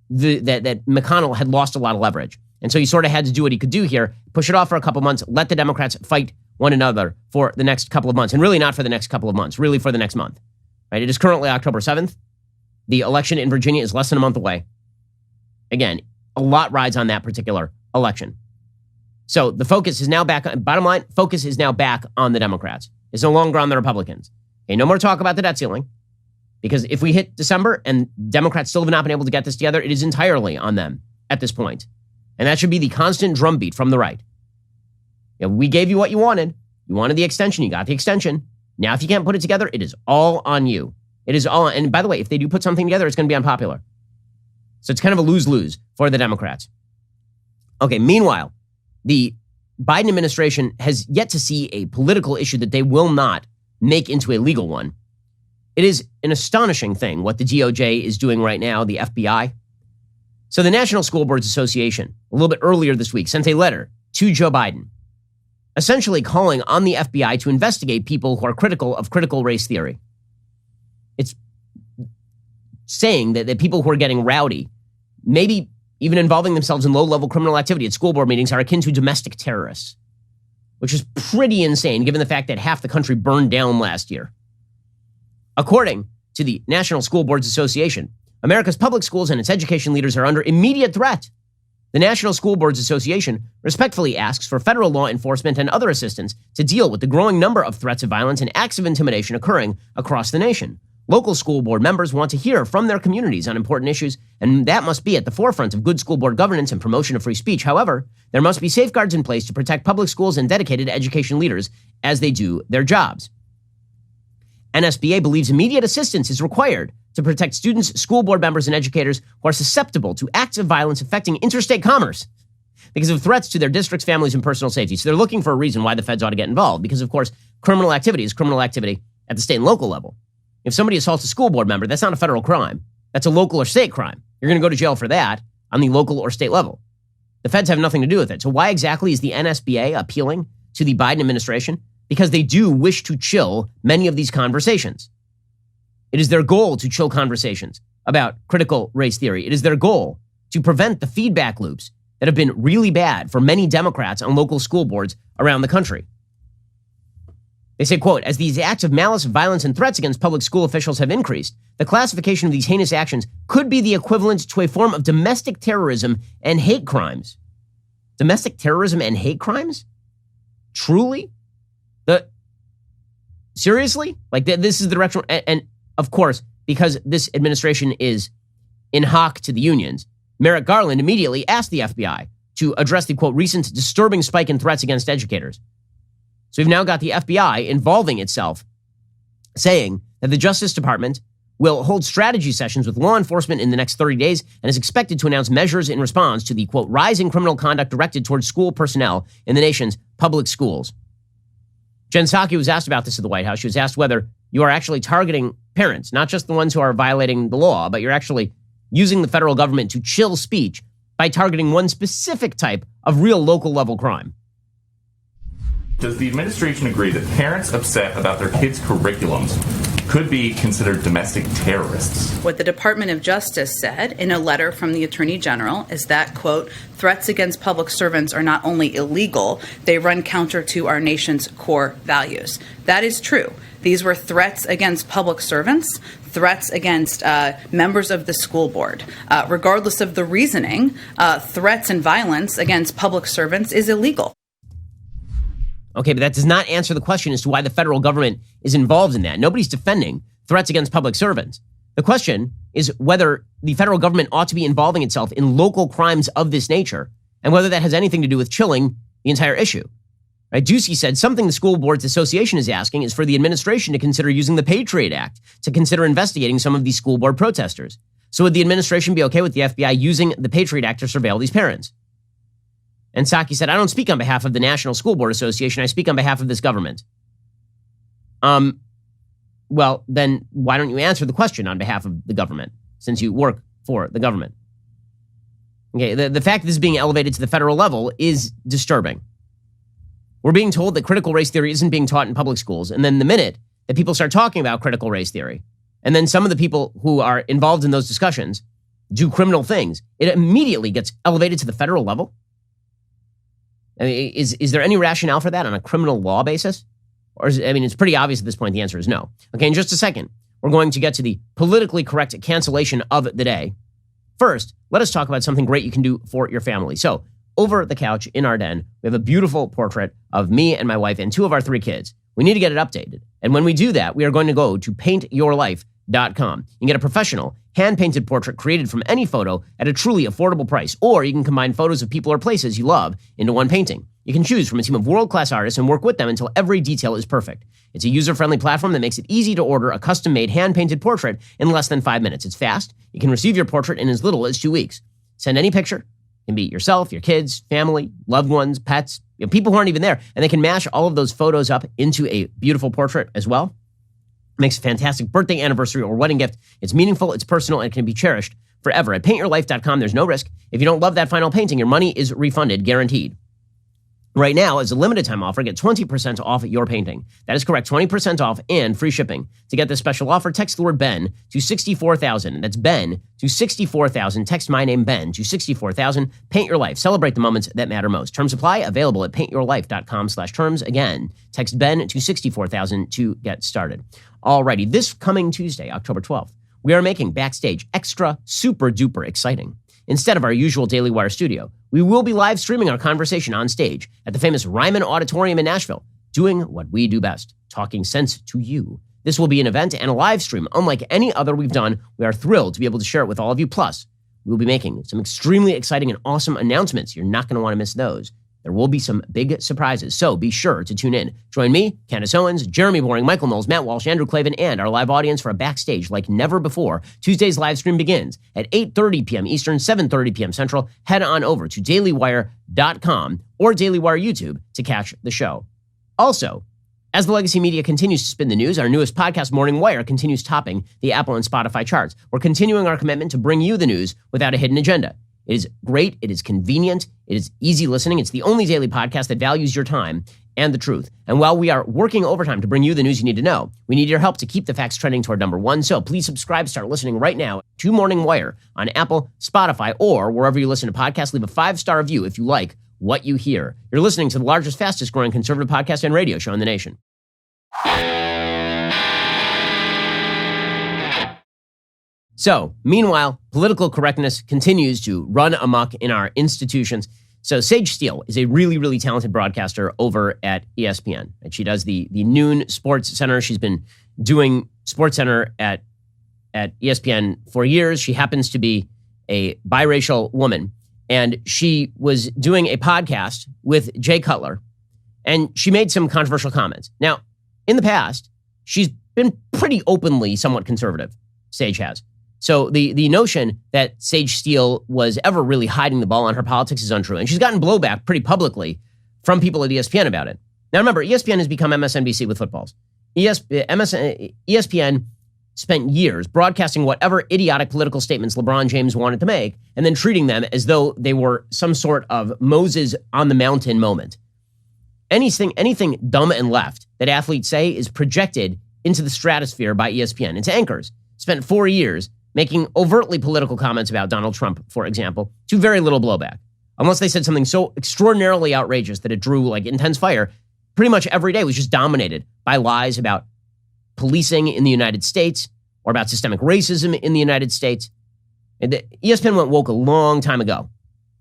Speaker 1: that McConnell had lost a lot of leverage. And so he sort of had to do what he could do here, push it off for a couple months, let the Democrats fight one another for the next couple of months, and really not for the next couple of months, really for the next month. Right? It is currently October 7th. The election in Virginia is less than a month away. Again, a lot rides on that particular election. So the focus is now back on, bottom line, focus is now back on the Democrats. It's no longer on the Republicans. Okay, no more talk about the debt ceiling, because if we hit December and Democrats still have not been able to get this together, it is entirely on them at this point. And that should be the constant drumbeat from the right. You know, we gave you what you wanted. You wanted the extension. You got the extension. Now, if you can't put it together, it is all on you. It is all. And by the way, if they do put something together, it's going to be unpopular. So it's kind of a lose-lose for the Democrats. Okay, meanwhile, the Biden administration has yet to see a political issue that they will not make into a legal one. It is an astonishing thing what the DOJ is doing right now, the FBI. So the National School Boards Association, a little bit earlier this week, sent a letter to Joe Biden, essentially calling on the FBI to investigate people who are critical of critical race theory. It's saying that people who are getting rowdy, maybe even involving themselves in low-level criminal activity at school board meetings, are akin to domestic terrorists, which is pretty insane given the fact that half the country burned down last year. According to the National School Boards Association, America's public schools and its education leaders are under immediate threat. The National School Boards Association respectfully asks for federal law enforcement and other assistance to deal with the growing number of threats of violence and acts of intimidation occurring across the nation. Local school board members want to hear from their communities on important issues, and that must be at the forefront of good school board governance and promotion of free speech. However, there must be safeguards in place to protect public schools and dedicated education leaders as they do their jobs. NSBA believes immediate assistance is required to protect students, school board members, and educators who are susceptible to acts of violence affecting interstate commerce because of threats to their districts, families, and personal safety. So they're looking for a reason why the feds ought to get involved, because, of course, criminal activity is criminal activity at the state and local level. If somebody assaults a school board member, that's not a federal crime. That's a local or state crime. You're going to go to jail for that on the local or state level. The feds have nothing to do with it. So why exactly is the NSBA appealing to the Biden administration? Because they do wish to chill many of these conversations. It is their goal to chill conversations about critical race theory. It is their goal to prevent the feedback loops that have been really bad for many Democrats on local school boards around the country. They say, quote, as these acts of malice, violence, and threats against public school officials have increased, the classification of these heinous actions could be the equivalent to a form of domestic terrorism and hate crimes. Domestic terrorism and hate crimes? Truly? seriously? Like this is the direction. And of course, because this administration is in hock to the unions, Merrick Garland immediately asked the FBI to address the, quote, recent disturbing spike in threats against educators. So we've now got the FBI involving itself, saying that the Justice Department will hold strategy sessions with law enforcement in the next 30 days and is expected to announce measures in response to the, quote, rising criminal conduct directed towards school personnel in the nation's public schools. Jen Psaki was asked about this at the White House. She was asked whether you are actually targeting parents, not just the ones who are violating the law, but you're actually using the federal government to chill speech by targeting one specific type of real local level crime.
Speaker 8: Does the administration agree that parents upset about their kids' curriculums could be considered domestic terrorists?
Speaker 4: What the Department of Justice said in a letter from the Attorney General is that, quote, threats against public servants are not only illegal, they run counter to our nation's core values. That is true. These were threats against public servants, threats against members of the school board. Regardless of the reasoning, threats and violence against public servants is illegal.
Speaker 1: Okay, but that does not answer the question as to why the federal government is involved in that. Nobody's defending threats against public servants. The question is whether the federal government ought to be involving itself in local crimes of this nature and whether that has anything to do with chilling the entire issue. Right? Ducey said something the School Boards Association is asking is for the administration to consider using the Patriot Act to consider investigating some of these school board protesters. So would the administration be okay with the FBI using the Patriot Act to surveil these parents? And Psaki said, I don't speak on behalf of the National School Board Association. I speak on behalf of this government. Well, then why don't you answer the question on behalf of the government, since you work for the government? Okay, the fact that this is being elevated to the federal level is disturbing. We're being told that critical race theory isn't being taught in public schools. And then the minute that people start talking about critical race theory, and then some of the people who are involved in those discussions do criminal things, it immediately gets elevated to the federal level. I mean, is there any rationale for that on a criminal law basis? Or it's pretty obvious at this point the answer is no. Okay, in just a second, we're going to get to the politically correct cancellation of the day. First, let us talk about something great you can do for your family. So, over the couch in our den, we have a beautiful portrait of me and my wife and 2 of our 3 kids. We need to get it updated. And when we do that, we are going to go to paintyourlife.com. You can get a professional, hand-painted portrait created from any photo at a truly affordable price, or you can combine photos of people or places you love into one painting. You can choose from a team of world-class artists and work with them until every detail is perfect. It's a user-friendly platform that makes it easy to order a custom-made, hand-painted portrait in less than 5 minutes. It's fast. You can receive your portrait in as little as 2 weeks. Send any picture. It can be yourself, your kids, family, loved ones, pets, people who aren't even there, and they can mash all of those photos up into a beautiful portrait as well. It makes a fantastic birthday, anniversary, or wedding gift. It's meaningful, it's personal, and it can be cherished forever. At paintyourlife.com, there's no risk. If you don't love that final painting, your money is refunded, guaranteed. Right now, as a limited time offer, get 20% off your painting. That is correct, 20% off and free shipping. To get this special offer, text the word Ben to 64,000. That's Ben to 64,000. Text my name, Ben, to 64,000. Paint your life. Celebrate the moments that matter most. Terms apply. Available at paintyourlife.com/terms. Again, text Ben to 64,000 to get started. Alrighty, this coming Tuesday, October 12th, we are making Backstage extra super duper exciting. Instead of our usual Daily Wire studio, we will be live streaming our conversation on stage at the famous Ryman Auditorium in Nashville, doing what we do best, talking sense to you. This will be an event and a live stream unlike any other we've done. We are thrilled to be able to share it with all of you. Plus, we will be making some extremely exciting and awesome announcements. You're not going to want to miss those. There will be some big surprises, so be sure to tune in. Join me, Candace Owens, Jeremy Boring, Michael Knowles, Matt Walsh, Andrew Clavin, and our live audience for a Backstage like never before. Tuesday's live stream begins at 8:30 p.m. Eastern, 7:30 p.m. Central. Head on over to dailywire.com or Daily Wire YouTube to catch the show. Also, as the legacy media continues to spin the news, our newest podcast, Morning Wire, continues topping the Apple and Spotify charts. We're continuing our commitment to bring you the news without a hidden agenda. It is great. It is convenient. It is easy listening. It's the only daily podcast that values your time and the truth. And while we are working overtime to bring you the news you need to know, we need your help to keep the facts trending toward number 1. So please subscribe, start listening right now to Morning Wire on Apple, Spotify, or wherever you listen to podcasts. Leave a 5-star review if you like what you hear. You're listening to the largest, fastest growing conservative podcast and radio show in the nation. So, meanwhile, political correctness continues to run amok in our institutions. So Sage Steele is a really, really talented broadcaster over at ESPN. And she does the noon Sports Center. She's been doing Sports Center at ESPN for years. She happens to be a biracial woman. And she was doing a podcast with Jay Cutler. And she made some controversial comments. Now, in the past, she's been pretty openly somewhat conservative. Sage has. So the notion that Sage Steele was ever really hiding the ball on her politics is untrue. And she's gotten blowback pretty publicly from people at ESPN about it. Now remember, ESPN has become MSNBC with footballs. ESPN spent years broadcasting whatever idiotic political statements LeBron James wanted to make and then treating them as though they were some sort of Moses on the mountain moment. Anything dumb and left that athletes say is projected into the stratosphere by ESPN, into anchors. Spent 4 years making overtly political comments about Donald Trump, for example, to very little blowback. Unless they said something so extraordinarily outrageous that it drew like intense fire, pretty much every day was just dominated by lies about policing in the United States or about systemic racism in the United States. And ESPN went woke a long time ago.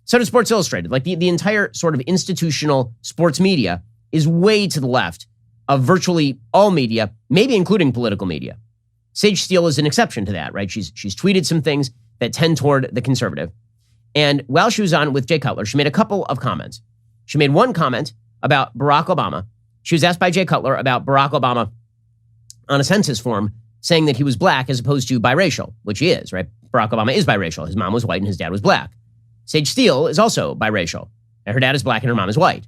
Speaker 1: So did Sports Illustrated. Like the entire sort of institutional sports media is way to the left of virtually all media, maybe including political media. Sage Steele is an exception to that, right? She's tweeted some things that tend toward the conservative. And while she was on with Jay Cutler, she made a couple of comments. She made one comment about Barack Obama. She was asked by Jay Cutler about Barack Obama on a census form saying that he was black as opposed to biracial, which he is, right? Barack Obama is biracial. His mom was white and his dad was black. Sage Steele is also biracial. And her dad is black and her mom is white.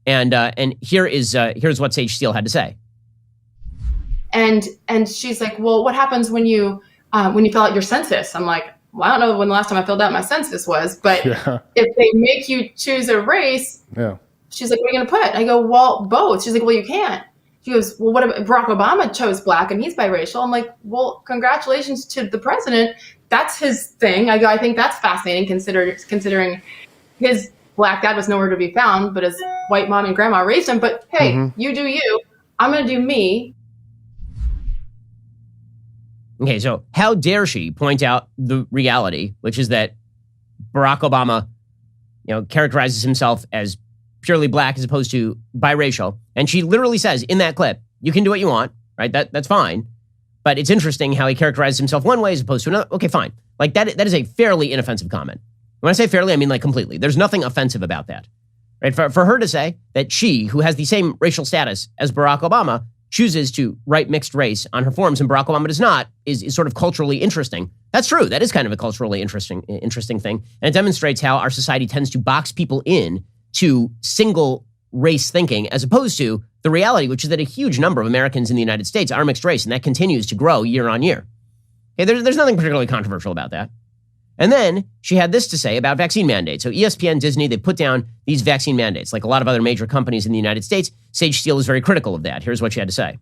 Speaker 1: And here's what Sage Steele had to say.
Speaker 9: And she's like, well, what happens when you fill out your census? I'm like, well, I don't know when the last time I filled out my census was, but if they make you choose a race, she's like, what are you going to put? I go, well, both. She's like, well, you can't. She goes, well, what if Barack Obama chose black and he's biracial? I'm like, well, congratulations to the president. That's his thing. I go, I think that's fascinating considering his black dad was nowhere to be found, but his white mom and grandma raised him. But hey, you do you. I'm going to do me.
Speaker 1: Okay, so how dare she point out the reality, which is that Barack Obama, characterizes himself as purely black as opposed to biracial. And she literally says in that clip, you can do what you want, right? That's fine. But it's interesting how he characterizes himself one way as opposed to another. Okay, fine. Like that is a fairly inoffensive comment. When I say fairly, I mean like completely. There's nothing offensive about that, right? For her to say that she, who has the same racial status as Barack Obama, chooses to write mixed race on her forms and Barack Obama does not is sort of culturally interesting. That's true. That is kind of a culturally interesting thing. And it demonstrates how our society tends to box people in to single race thinking as opposed to the reality, which is that a huge number of Americans in the United States are mixed race, and that continues to grow year on year. Okay, there's nothing particularly controversial about that. And then she had this to say about vaccine mandates. So ESPN, Disney, they put down these vaccine mandates, like a lot of other major companies in the United States. Sage Steele is very critical of that. Here's what she had to say.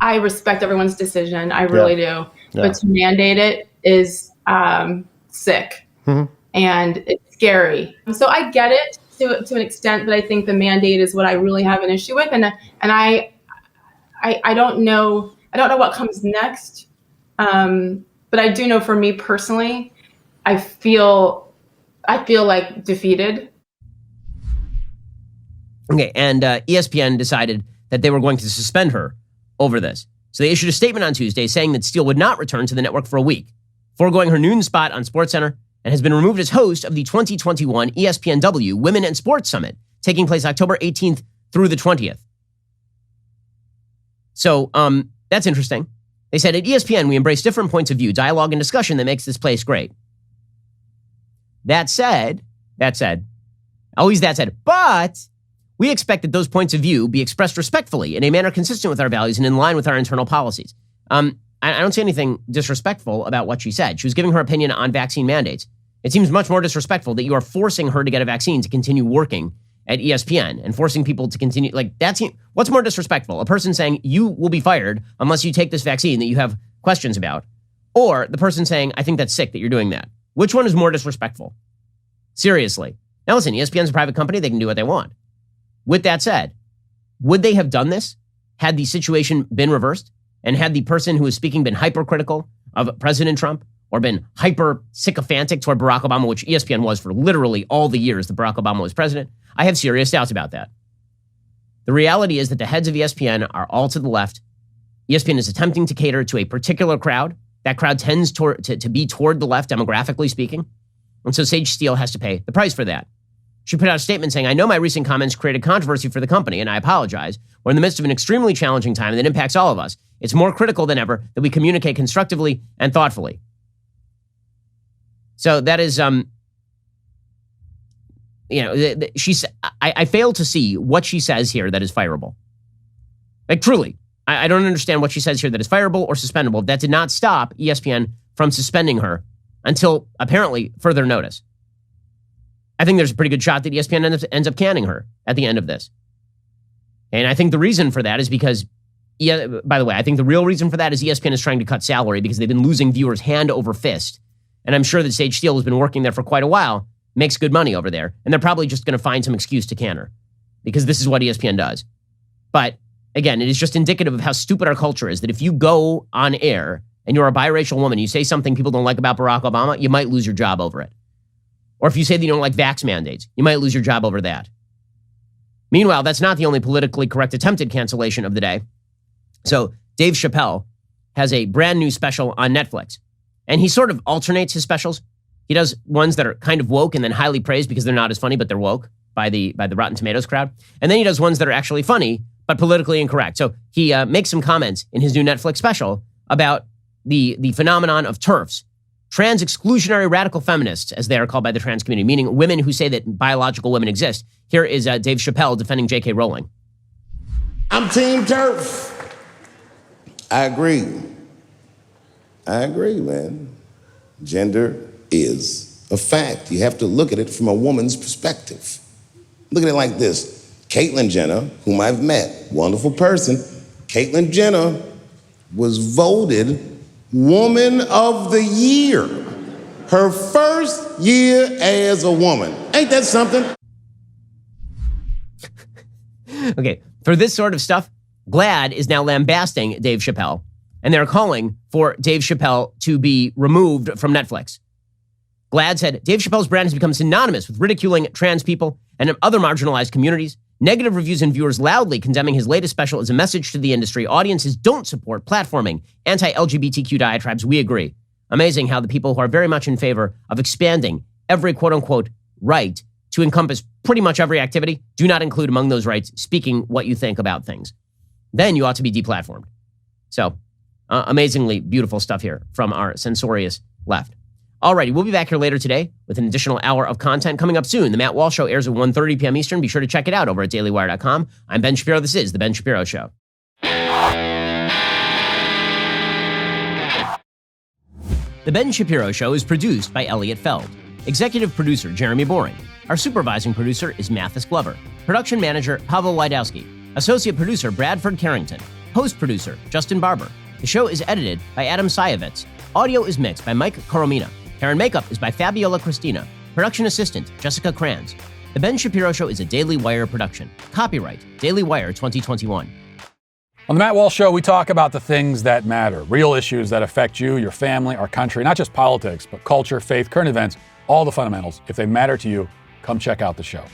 Speaker 9: I respect everyone's decision. I really do. Yeah. But to mandate it is sick. And it's scary. So I get it to an extent, but I think the mandate is what I really have an issue with. And I don't know what comes next. But I do know for me personally, I feel like defeated.
Speaker 1: Okay, and ESPN decided that they were going to suspend her over this. So they issued a statement on Tuesday saying that Steele would not return to the network for a week, foregoing her noon spot on SportsCenter, and has been removed as host of the 2021 ESPNW Women and Sports Summit, taking place October 18th through the 20th. So that's interesting. They said, at ESPN, we embrace different points of view, dialogue, and discussion that makes this place great. That said, always that said, but we expect that those points of view be expressed respectfully in a manner consistent with our values and in line with our internal policies. I don't see anything disrespectful about what she said. She was giving her opinion on vaccine mandates. It seems much more disrespectful that you are forcing her to get a vaccine to continue working at ESPN and forcing people to continue. Like, what's more disrespectful? A person saying you will be fired unless you take this vaccine that you have questions about, or the person saying, I think that's sick that you're doing that. Which one is more disrespectful? Seriously. Now listen, ESPN's a private company. They can do what they want. With that said, would they have done this had the situation been reversed and had the person who was speaking been hypercritical of President Trump or been hyper sycophantic toward Barack Obama, which ESPN was for literally all the years that Barack Obama was president, I have serious doubts about that. The reality is that the heads of ESPN are all to the left. ESPN is attempting to cater to a particular crowd. That crowd tends to be toward the left, demographically speaking. And so Sage Steele has to pay the price for that. She put out a statement saying, I know my recent comments created controversy for the company, and I apologize. We're in the midst of an extremely challenging time that impacts all of us. It's more critical than ever that we communicate constructively and thoughtfully. So that is, I fail to see what she says here that is fireable. Like, truly, I don't understand what she says here that is fireable or suspendable. That did not stop ESPN from suspending her until apparently further notice. I think there's a pretty good shot that ESPN ends up canning her at the end of this. And I think the reason for that is because, by the way, I think the real reason for that is ESPN is trying to cut salary because they've been losing viewers hand over fist. And I'm sure that Sage Steele has been working there for quite a while, makes good money over there, and they're probably just going to find some excuse to can her because this is what ESPN does. But again, it is just indicative of how stupid our culture is, that if you go on air and you're a biracial woman, you say something people don't like about Barack Obama, you might lose your job over it. Or if you say that you don't like vax mandates, you might lose your job over that. Meanwhile, that's not the only politically correct attempted cancellation of the day. So Dave Chappelle has a brand new special on Netflix. And he sort of alternates his specials. He does ones that are kind of woke and then highly praised because they're not as funny, but they're woke by the Rotten Tomatoes crowd. And then he does ones that are actually funny, but politically incorrect. So he makes some comments in his new Netflix special about the phenomenon of TERFs, trans exclusionary radical feminists, as they are called by the trans community, meaning women who say that biological women exist. Here is Dave Chappelle defending J.K. Rowling.
Speaker 10: I'm Team TERF. I agree, man. Gender is a fact. You have to look at it from a woman's perspective. Look at it like this. Caitlyn Jenner, whom I've met, wonderful person. Caitlyn Jenner was voted Woman of the Year. Her first year as a woman. Ain't that something?
Speaker 1: Okay, for this sort of stuff, GLAAD is now lambasting Dave Chappelle, and they're calling for Dave Chappelle to be removed from Netflix. GLAAD said, Dave Chappelle's brand has become synonymous with ridiculing trans people and other marginalized communities. Negative reviews and viewers loudly condemning his latest special is a message to the industry. Audiences don't support platforming anti-LGBTQ diatribes. We agree. Amazing how the people who are very much in favor of expanding every quote-unquote right to encompass pretty much every activity do not include among those rights speaking what you think about things. Then you ought to be deplatformed. So, amazingly beautiful stuff here from our censorious left. Alrighty, we'll be back here later today with an additional hour of content coming up soon. The Matt Walsh Show airs at 1:30 p.m. Eastern. Be sure to check it out over at dailywire.com. I'm Ben Shapiro. This is The Ben Shapiro Show. The Ben Shapiro Show is produced by Elliot Feld. Executive producer Jeremy Boring. Our supervising producer is Mathis Glover. Production manager Pavel Wydowski. Associate producer Bradford Carrington. Host producer Justin Barber. The show is edited by Adam Sayevitz. Audio is mixed by Mike Coromina. Hair and makeup is by Fabiola Cristina. Production assistant Jessica Kranz. The Ben Shapiro Show is a Daily Wire production. Copyright Daily Wire 2021.
Speaker 11: On the Matt Walsh Show, we talk about the things that matter, real issues that affect you, your family, our country, not just politics, but culture, faith, current events, all the fundamentals. If they matter to you, come check out the show.